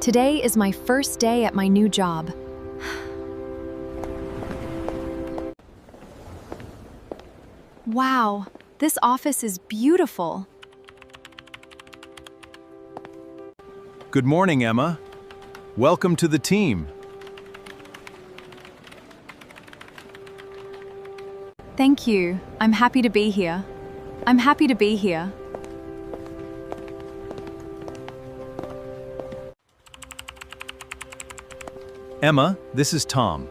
Today is my first day at my new job. Wow, this office is beautiful. Good morning, Emma. Welcome to the team. Thank you. I'm happy to be here. I'm happy to be here. Emma, this is Tom.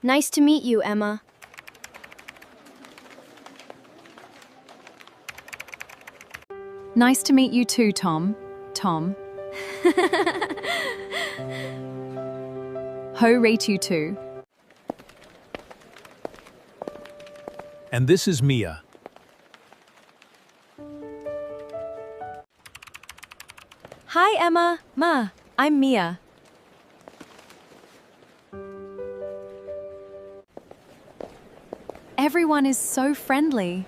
Nice to meet you, Emma. Nice to meet you too, Tom. Tom. Ho rate you too. And this is Mia. Hi, Emma. Ma, I'm Mia. Everyone is so friendly.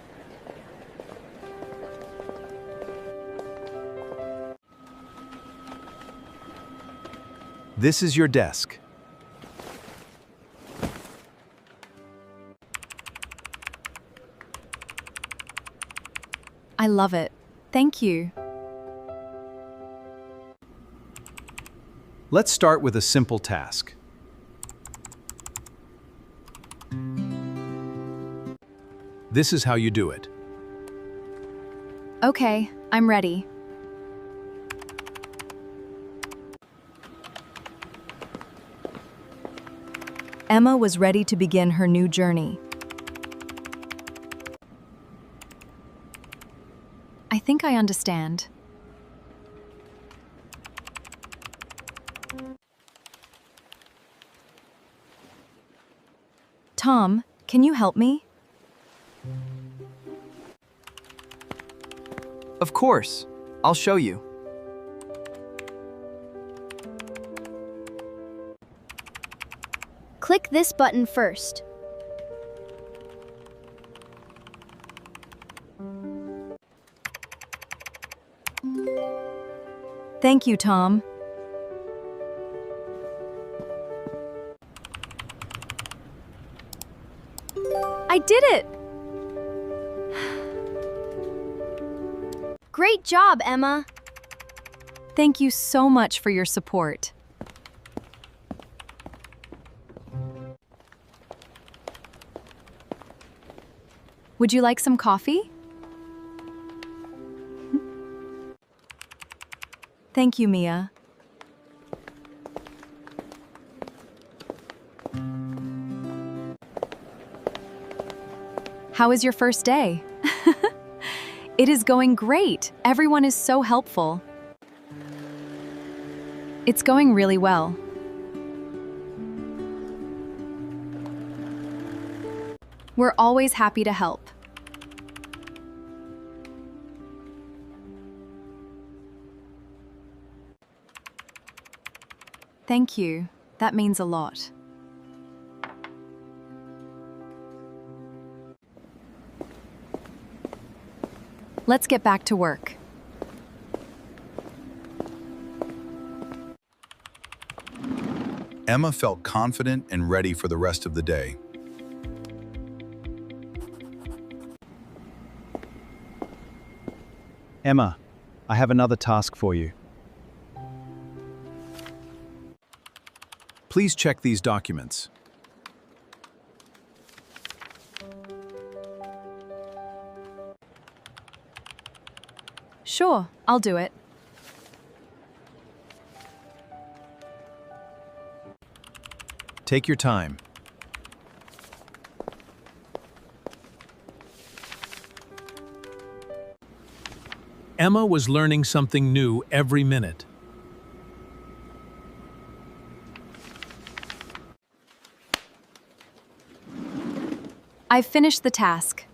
This is your desk. I love it. Thank you. Let's start with a simple task. This is how you do it. Okay, I'm ready. Emma was ready to begin her new journey. I think I understand. Tom, can you help me? Of course. I'll show you. Click this button first. Thank you, Tom. I did it! Great job, Emma. Thank you so much for your support. Would you like some coffee? Thank you, Mia. How is your first day? It is going great. Everyone is so helpful. It's going really well. We're always happy to help. Thank you. That means a lot. Let's get back to work. Emma felt confident and ready for the rest of the day. Emma, I have another task for you. Please check these documents. Sure, I'll do it. Take your time. Emma was learning something new every minute. I've finished the task.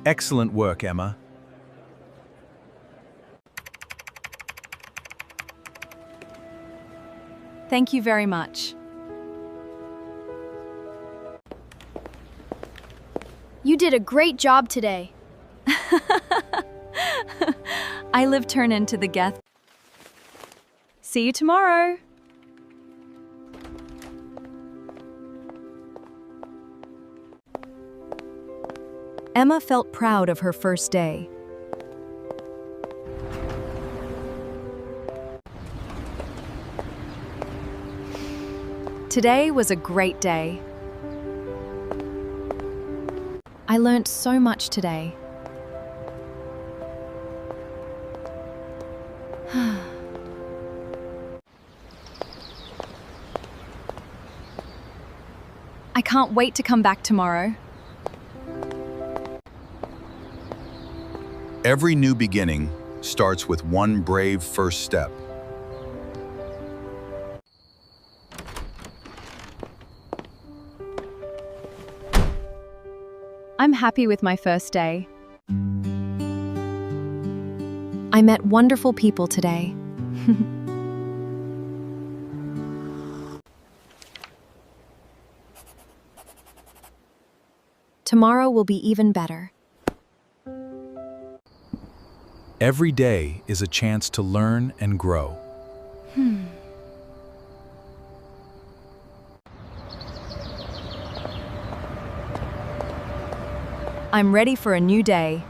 Excellent work, Emma. Thank you very much. You did a great job today. I live turn into the Geth. See you tomorrow. Emma felt proud of her first day. Today was a great day. I learned so much today. I can't wait to come back tomorrow. Every new beginning starts with one brave first step. I'm happy with my first day. I met wonderful people today. Tomorrow will be even better. Every day is a chance to learn and grow. I'm ready for a new day.